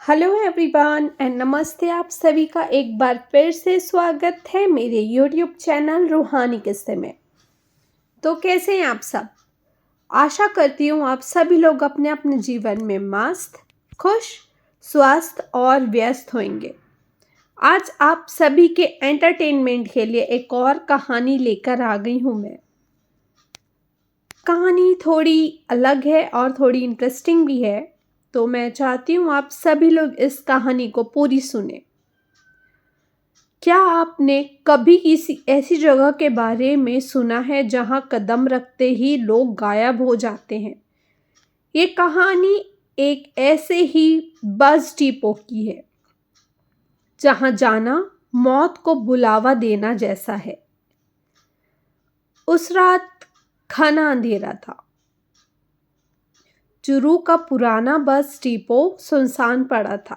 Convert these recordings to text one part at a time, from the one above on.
Hello everyone and नमस्ते। आप सभी का एक बार फिर से स्वागत है मेरे यूट्यूब चैनल रूहानी किस्से में। तो कैसे हैं आप सब? आशा करती हूँ आप सभी लोग अपने अपने जीवन में मस्त, खुश, स्वस्थ और व्यस्त होंगे। आज आप सभी के एंटरटेनमेंट के लिए एक और कहानी लेकर आ गई हूँ मैं। कहानी थोड़ी अलग है और थोड़ी इंटरेस्टिंग भी है, तो मैं चाहती हूँ आप सभी लोग इस कहानी को पूरी सुने। क्या आपने कभी किसी ऐसी जगह के बारे में सुना है जहां कदम रखते ही लोग गायब हो जाते हैं? ये कहानी एक ऐसे ही बस डिपो की है जहां जाना मौत को बुलावा देना जैसा है। उस रात घना अंधेरा था। चुरू का पुराना बस डिपो सुनसान पड़ा था।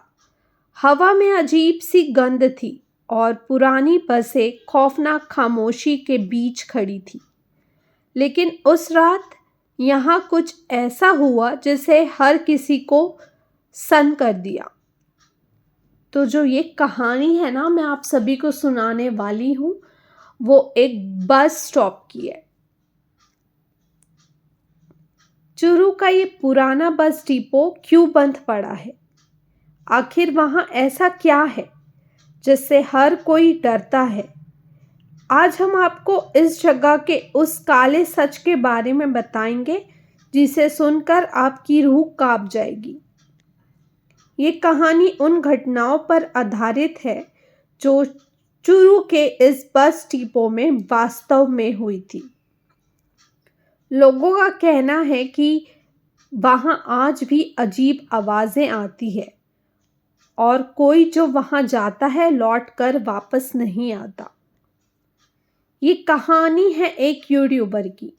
हवा में अजीब सी गंध थी और पुरानी बसें खौफनाक खामोशी के बीच खड़ी थी। लेकिन उस रात यहाँ कुछ ऐसा हुआ जिसे हर किसी को सन्न कर दिया। तो जो ये कहानी है ना, मैं आप सभी को सुनाने वाली हूँ, वो एक बस स्टॉप की है। चुरू का ये पुराना बस डिपो क्यों बंद पड़ा है? आखिर वहाँ ऐसा क्या है जिससे हर कोई डरता है? आज हम आपको इस जगह के उस काले सच के बारे में बताएंगे जिसे सुनकर आपकी रूह कांप जाएगी। ये कहानी उन घटनाओं पर आधारित है जो चुरू के इस बस डिपो में वास्तव में हुई थी। लोगों का कहना है कि वहां आज भी अजीब आवाजें आती है और कोई जो वहां जाता है लौट कर वापस नहीं आता। ये कहानी है एक यूट्यूबर की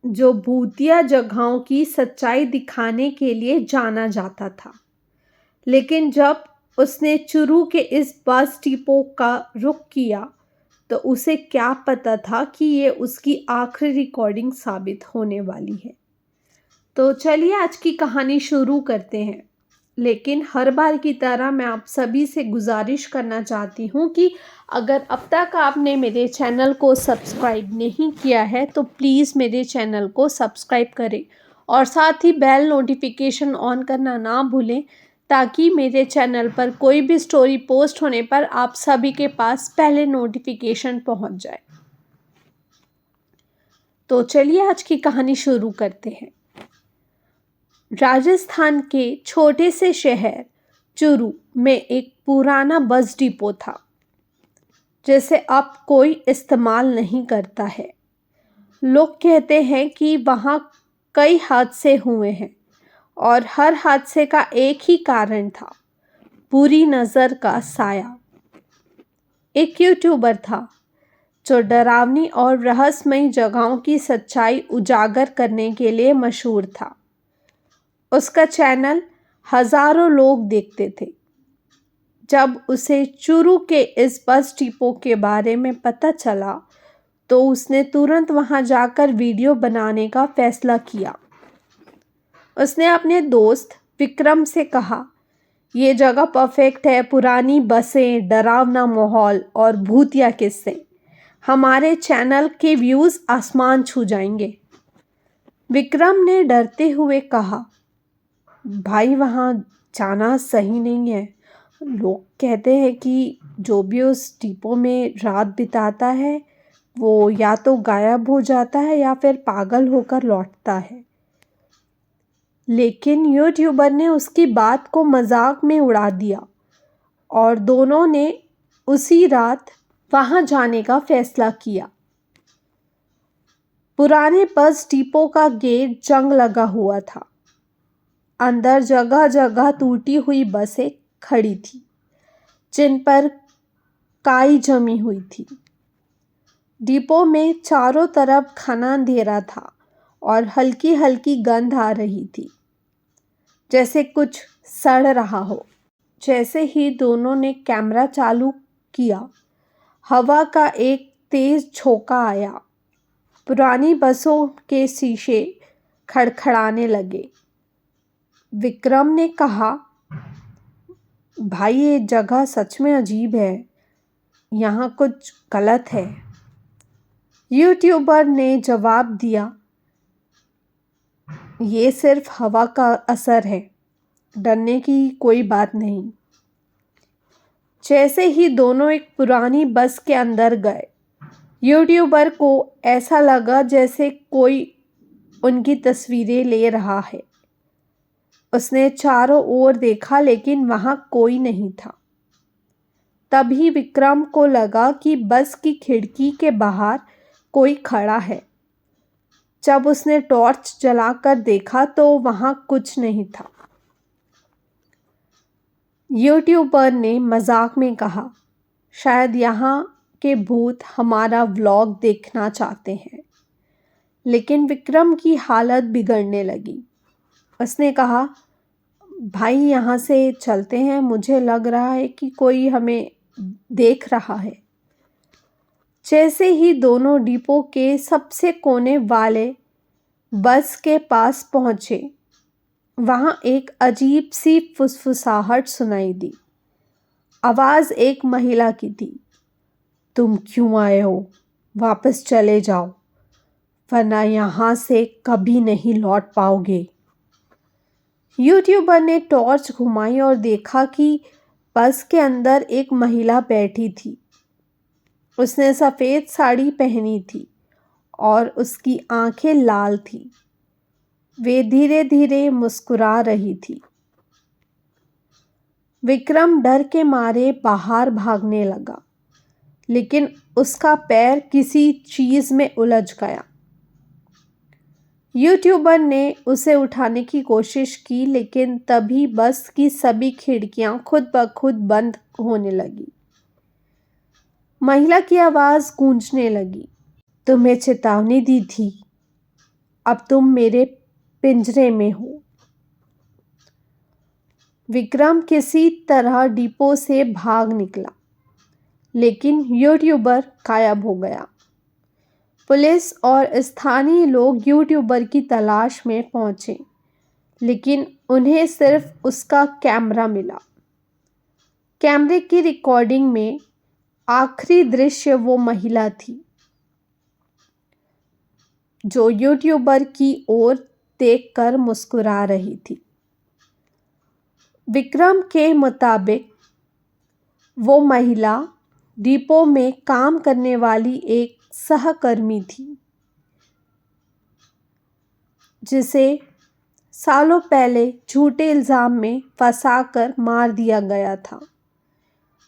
जो भूतिया जगहों की सच्चाई दिखाने के लिए जाना जाता था। लेकिन जब उसने चुरू के इस बस डिपो का रुख किया तो उसे क्या पता था कि ये उसकी आखिरी रिकॉर्डिंग साबित होने वाली है। तो चलिए आज की कहानी शुरू करते हैं। लेकिन हर बार की तरह मैं आप सभी से गुजारिश करना चाहती हूँ कि अगर अब तक आपने मेरे चैनल को सब्सक्राइब नहीं किया है तो प्लीज़ मेरे चैनल को सब्सक्राइब करें और साथ ही बेल नोटिफिकेशन ऑन करना ना भूलें ताकि मेरे चैनल पर कोई भी स्टोरी पोस्ट होने पर आप सभी के पास पहले नोटिफिकेशन पहुंच जाए। तो चलिए आज की कहानी शुरू करते हैं। राजस्थान के छोटे से शहर चुरू में एक पुराना बस डिपो था जिसे अब कोई इस्तेमाल नहीं करता है। लोग कहते हैं कि वहाँ कई हादसे हुए हैं और हर हादसे का एक ही कारण था, बुरी नज़र का साया। एक यूट्यूबर था जो डरावनी और रहस्यमयी जगहों की सच्चाई उजागर करने के लिए मशहूर था। उसका चैनल हजारों लोग देखते थे। जब उसे चुरू के इस बस डिपो के बारे में पता चला तो उसने तुरंत वहां जाकर वीडियो बनाने का फैसला किया। उसने अपने दोस्त विक्रम से कहा, ये जगह परफेक्ट है, पुरानी बसें, डरावना माहौल और भूतिया किस्से, हमारे चैनल के व्यूज़ आसमान छू जाएंगे। विक्रम ने डरते हुए कहा, भाई वहाँ जाना सही नहीं है। लोग कहते हैं कि जो भी उस डिपो में रात बिताता है वो या तो गायब हो जाता है या फिर पागल होकर लौटता है। लेकिन यूट्यूबर ने उसकी बात को मजाक में उड़ा दिया और दोनों ने उसी रात वहां जाने का फैसला किया। पुराने बस डिपो का गेट जंग लगा हुआ था। अंदर जगह जगह टूटी हुई बसें खड़ी थी जिन पर काई जमी हुई थी। डिपो में चारों तरफ घना अंधेरा था और हल्की हल्की गंध आ रही थी जैसे कुछ सड़ रहा हो। जैसे ही दोनों ने कैमरा चालू किया, हवा का एक तेज झोंका आया। पुरानी बसों के शीशे खड़खड़ाने लगे। विक्रम ने कहा, भाई ये जगह सच में अजीब है, यहाँ कुछ गलत है। यूट्यूबर ने जवाब दिया, ये सिर्फ हवा का असर है, डरने की कोई बात नहीं। जैसे ही दोनों एक पुरानी बस के अंदर गए, यूट्यूबर को ऐसा लगा जैसे कोई उनकी तस्वीरें ले रहा है। उसने चारों ओर देखा लेकिन वहां कोई नहीं था। तभी विक्रम को लगा कि बस की खिड़की के बाहर कोई खड़ा है। जब उसने टॉर्च जलाकर देखा तो वहां कुछ नहीं था। यूट्यूबर ने मजाक में कहा, शायद यहाँ के भूत हमारा व्लॉग देखना चाहते हैं। लेकिन विक्रम की हालत बिगड़ने लगी। उसने कहा, भाई यहाँ से चलते हैं, मुझे लग रहा है कि कोई हमें देख रहा है। जैसे ही दोनों डिपो के सबसे कोने वाले बस के पास पहुंचे, वहां एक अजीब सी फुसफुसाहट सुनाई दी। आवाज़ एक महिला की थी, तुम क्यों आए हो? वापस चले जाओ, वरना यहाँ से कभी नहीं लौट पाओगे। यूट्यूबर ने टॉर्च घुमाई और देखा कि बस के अंदर एक महिला बैठी थी। उसने सफ़ेद साड़ी पहनी थी और उसकी आंखें लाल थी। वे धीरे धीरे मुस्कुरा रही थी। विक्रम डर के मारे बाहर भागने लगा, लेकिन उसका पैर किसी चीज़ में उलझ गया। यूट्यूबर ने उसे उठाने की कोशिश की, लेकिन तभी बस की सभी खिड़कियां खुद ब खुद बंद होने लगी। महिला की आवाज़ गूंजने लगी, तुम्हें चेतावनी दी थी, अब तुम मेरे पिंजरे में हो। विक्रम किसी तरह डिपो से भाग निकला, लेकिन यूट्यूबर गायब हो गया। पुलिस और स्थानीय लोग यूट्यूबर की तलाश में पहुंचे, लेकिन उन्हें सिर्फ उसका कैमरा मिला। कैमरे की रिकॉर्डिंग में आखिरी दृश्य वो महिला थी जो यूट्यूबर की ओर देखकर मुस्कुरा रही थी। विक्रम के मुताबिक वो महिला डिपो में काम करने वाली एक सहकर्मी थी, जिसे सालों पहले झूठे इल्ज़ाम में फंसाकर मार दिया गया था।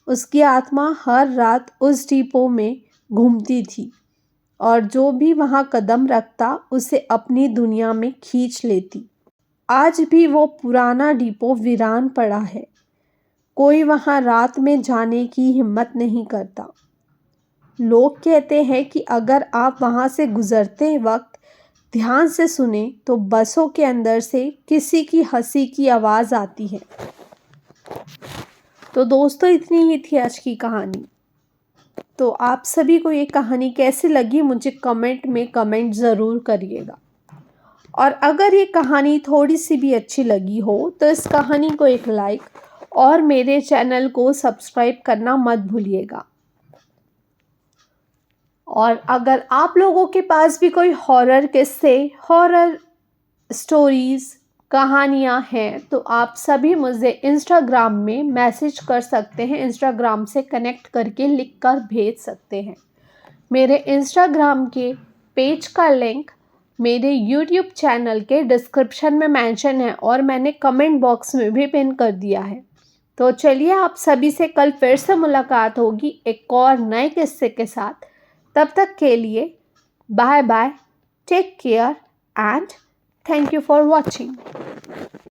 उसकी आत्मा हर रात उस डिपो में घूमती थी और जो भी वहां कदम रखता उसे अपनी दुनिया में खींच लेती। आज भी वो पुराना डिपो वीरान पड़ा है। कोई वहां रात में जाने की हिम्मत नहीं करता। लोग कहते हैं कि अगर आप वहां से गुजरते वक्त ध्यान से सुने तो बसों के अंदर से किसी की हंसी की आवाज़ आती है। तो दोस्तों, इतनी ही थी आज की कहानी। तो आप सभी को ये कहानी कैसी लगी मुझे कमेंट में कमेंट ज़रूर करिएगा। और अगर ये कहानी थोड़ी सी भी अच्छी लगी हो तो इस कहानी को एक लाइक और मेरे चैनल को सब्सक्राइब करना मत भूलिएगा। और अगर आप लोगों के पास भी कोई हॉरर किस्से, हॉरर स्टोरीज़, कहानियाँ हैं तो आप सभी मुझे इंस्टाग्राम में मैसेज कर सकते हैं। इंस्टाग्राम से कनेक्ट करके लिख कर भेज सकते हैं। मेरे इंस्टाग्राम के पेज का लिंक मेरे यूट्यूब चैनल के डिस्क्रिप्शन में मेंशन है और मैंने कमेंट बॉक्स में भी पिन कर दिया है। तो चलिए, आप सभी से कल फिर से मुलाकात होगी एक और नए किस्से के साथ। तब तक के लिए bye bye, take care and thank you for watching.